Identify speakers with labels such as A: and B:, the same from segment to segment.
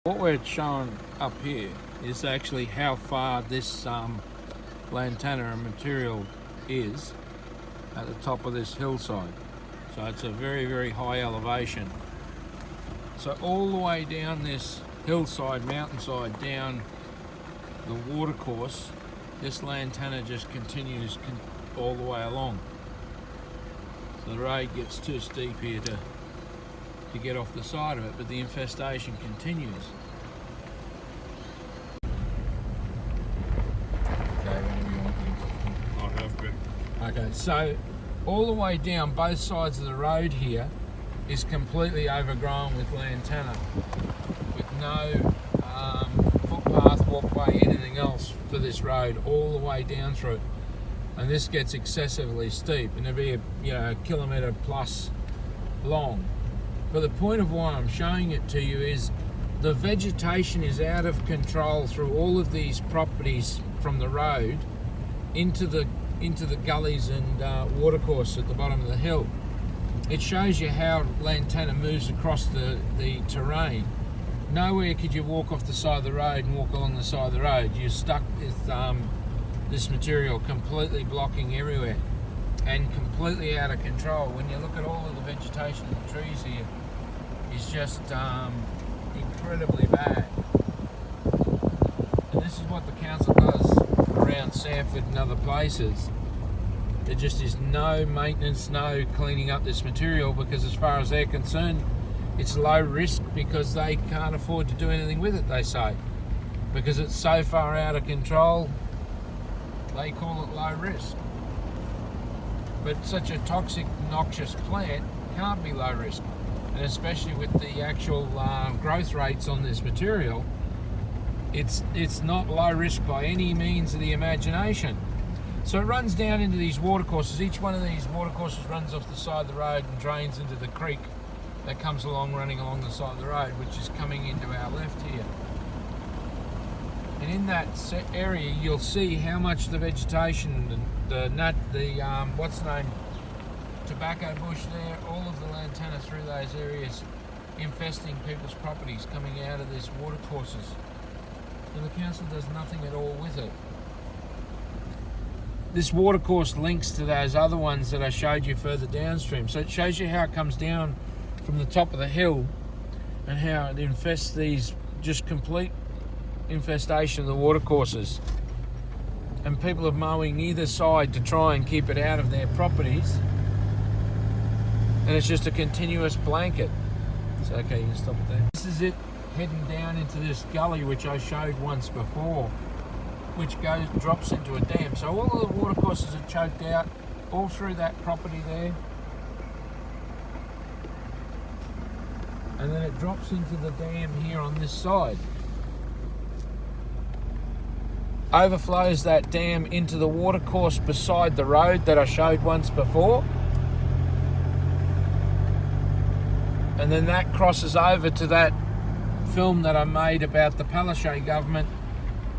A: What we're showing up here is actually how far this Lantana material is at the top of this hillside. So it's a very, very high elevation. So all the way down this hillside, mountainside, down the watercourse, this Lantana just continues all the way along. So the road gets too steep here to get off the side of it, but the infestation continues. Okay, whenever you want to.
B: I have been.
A: Okay, so all the way down both sides of the road here is completely overgrown with Lantana, with no footpath, walkway, anything else for this road all the way down through it. And this gets excessively steep, and it'll be a kilometre plus long. But the point of why I'm showing it to you is the vegetation is out of control through all of these properties from the road into the gullies and watercourse at the bottom of the hill. It shows you how Lantana moves across the terrain. Nowhere could you walk off the side of the road and walk along the side of the road. You're stuck with this material completely blocking everywhere and completely out of control. When you look at all of the vegetation and the trees here, it's just incredibly bad. And this is what the council does around Sanford and other places. There just is no maintenance, no cleaning up this material, because as far as they're concerned, it's low risk because they can't afford to do anything with it, they say. Because it's so far out of control, they call it low risk. But such a toxic, noxious plant can't be low risk. And especially with the actual growth rates on this material, it's not low risk by any means of the imagination. So it runs down into these watercourses. Each one of these watercourses runs off the side of the road and drains into the creek that comes along, running along the side of the road, which is coming into our left here. And in that area, you'll see how much the vegetation, tobacco bush there, all of the Lantana through those areas, infesting people's properties coming out of these watercourses. And the council does nothing at all with it. This watercourse links to those other ones that I showed you further downstream. So it shows you how it comes down from the top of the hill and how it infests these, just complete infestation of the watercourses. And people are mowing either side to try and keep it out of their properties. And it's just a continuous blanket. So okay, you can stop it there. This is it heading down into this gully which I showed once before, which drops into a dam. So all of the watercourses are choked out all through that property there. And then it drops into the dam here on this side. Overflows that dam into the watercourse beside the road that I showed once before. And then that crosses over to that film that I made about the Palaszczuk government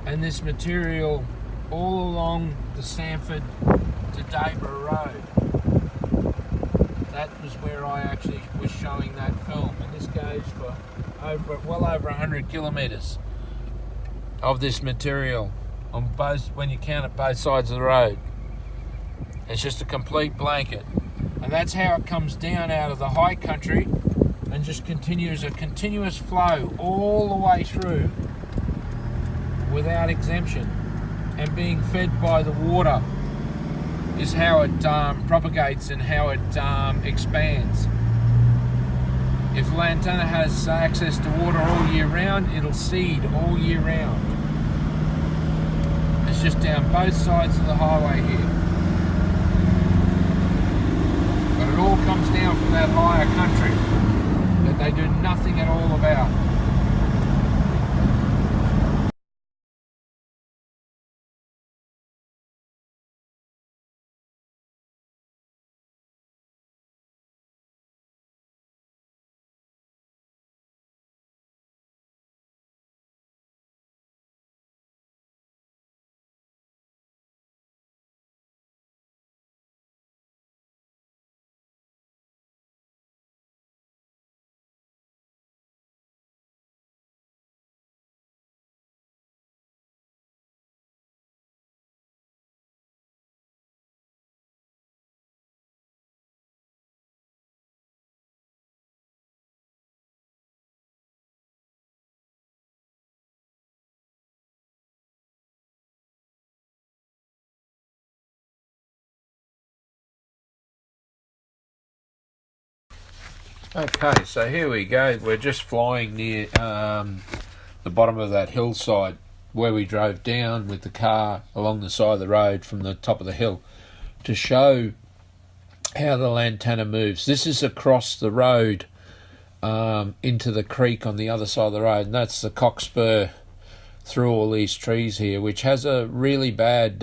A: and this material all along the Sanford to Debra Road. That was where I actually was showing that film, and this goes for well over 100 kilometres of this material on both, when you count it, both sides of the road. It's just a complete blanket, and that's how it comes down out of the high country and just continues a continuous flow all the way through without exemption, and being fed by the water is how it propagates and how it expands. If Lantana has access to water all year round, it'll seed all year round. It's just down both sides of the highway here. But it all comes down from that higher country that they do nothing at all about. Okay, so here we go. We're just flying near the bottom of that hillside where we drove down with the car along the side of the road from the top of the hill to show how the Lantana moves. This is across the road into the creek on the other side of the road, and that's the cockspur through all these trees here, which has a really bad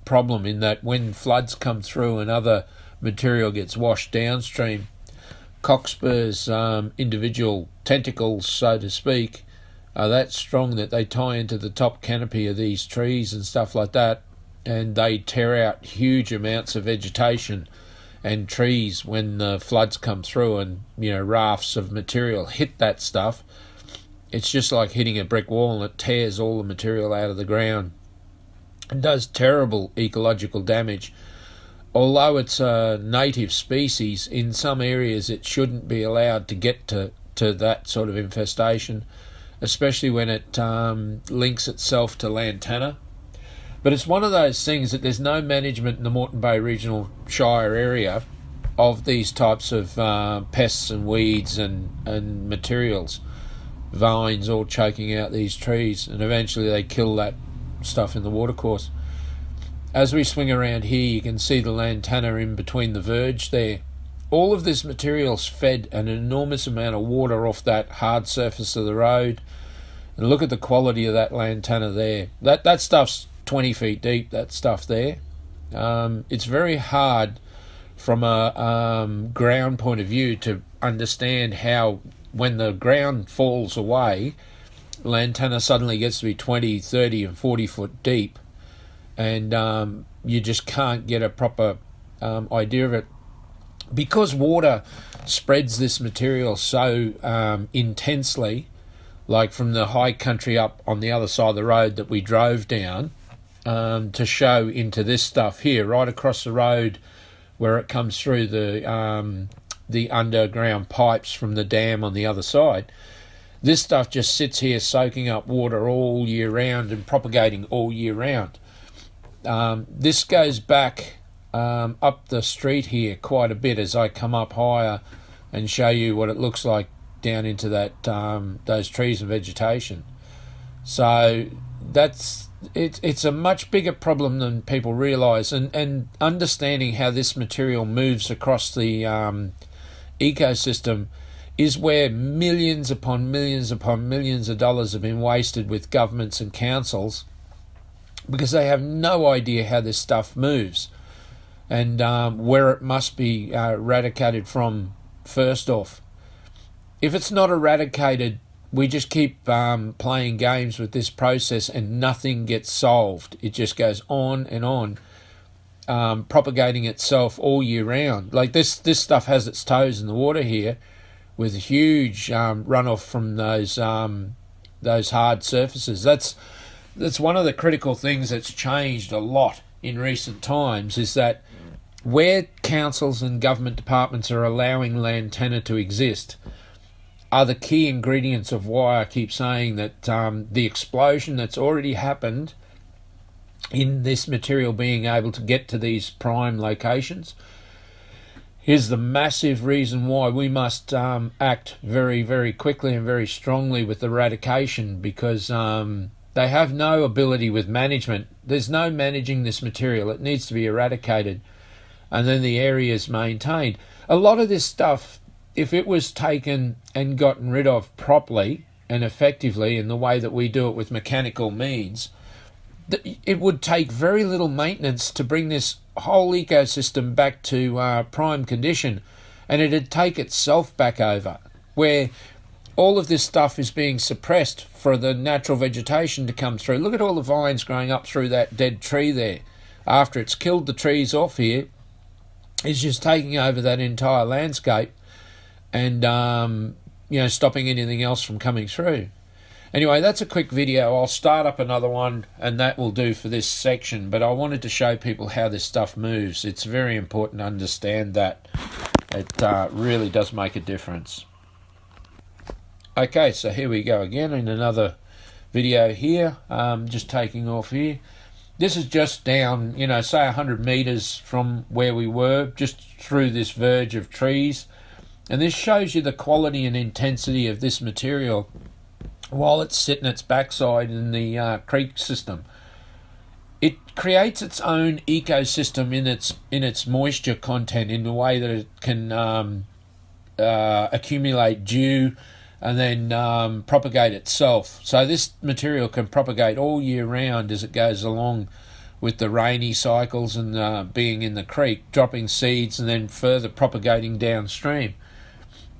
A: problem in that when floods come through and other material gets washed downstream, cockspurs, individual tentacles, so to speak, are that strong that they tie into the top canopy of these trees and stuff like that, and they tear out huge amounts of vegetation and trees when the floods come through, and rafts of material hit that stuff. It's just like hitting a brick wall, and it tears all the material out of the ground and does terrible ecological damage. Although it's a native species, in some areas it shouldn't be allowed to get to that sort of infestation, especially when it links itself to Lantana. But it's one of those things that there's no management in the Moreton Bay Regional Shire area of these types of pests and weeds and materials, vines all choking out these trees, and eventually they kill that stuff in the watercourse. As we swing around here, you can see the Lantana in between the verge there. All of this material's fed an enormous amount of water off that hard surface of the road. And look at the quality of that Lantana there. That stuff's 20 feet deep, that stuff there. It's very hard from a ground point of view to understand how, when the ground falls away, Lantana suddenly gets to be 20, 30 and 40 foot deep, and you just can't get a proper idea of it. Because water spreads this material so intensely, like from the high country up on the other side of the road that we drove down, to show into this stuff here, right across the road where it comes through the underground pipes from the dam on the other side. This stuff just sits here soaking up water all year round and propagating all year round. This goes back up the street here quite a bit as I come up higher and show you what it looks like down into that those trees and vegetation. So it's a much bigger problem than people realise, and understanding how this material moves across the ecosystem is where millions upon millions upon millions of dollars have been wasted with governments and councils, because they have no idea how this stuff moves and where it must be eradicated from first off. If it's not eradicated, we just keep playing games with this process and nothing gets solved. It just goes on and on, propagating itself all year round. Like this stuff has its toes in the water here, with huge runoff from those hard surfaces. That's one of the critical things that's changed a lot in recent times, is that where councils and government departments are allowing Lantana to exist are the key ingredients of why I keep saying that the explosion that's already happened in this material being able to get to these prime locations is the massive reason why we must act very, very quickly and very strongly with eradication, because they have no ability with management. There's no managing this material. It needs to be eradicated, and then the area is maintained. A lot of this stuff, if it was taken and gotten rid of properly and effectively in the way that we do it with mechanical means, it would take very little maintenance to bring this whole ecosystem back to prime condition, and it'd take itself back over, where all of this stuff is being suppressed for the natural vegetation to come through. Look at all the vines growing up through that dead tree there. After it's killed the trees off here, it's just taking over that entire landscape and stopping anything else from coming through. Anyway, that's a quick video. I'll start up another one, and that will do for this section, but I wanted to show people how this stuff moves. It's very important to understand that. It really does make a difference. Okay, so here we go again in another video here, just taking off here. This is just down, say 100 metres from where we were, just through this verge of trees. And this shows you the quality and intensity of this material while it's sitting its backside in the creek system. It creates its own ecosystem in its moisture content, in the way that it can accumulate dew and then propagate itself. So this material can propagate all year round as it goes along with the rainy cycles and being in the creek, dropping seeds and then further propagating downstream.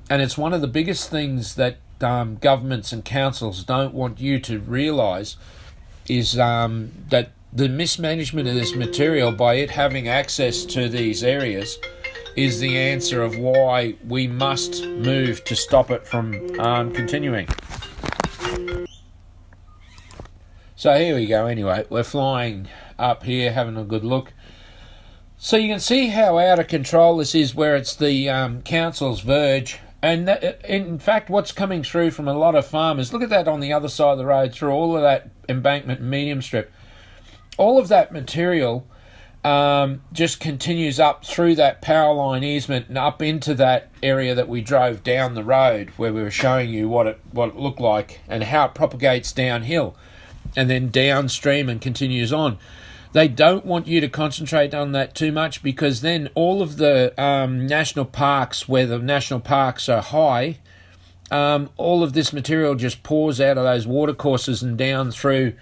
A: And it's one of the biggest things that governments and councils don't want you to realise is that the mismanagement of this material, by it having access to these areas, is the answer of why we must move to stop it from continuing. So here we go anyway, we're flying up here, having a good look. So you can see how out of control this is, where it's the council's verge. And that, in fact, what's coming through from a lot of farmers, look at that on the other side of the road, through all of that embankment and medium strip. All of that material just continues up through that power line easement and up into that area that we drove down the road, where we were showing you what it looked like and how it propagates downhill and then downstream and continues on. They don't want you to concentrate on that too much, because then all of the national parks, where the national parks are high, all of this material just pours out of those watercourses and down through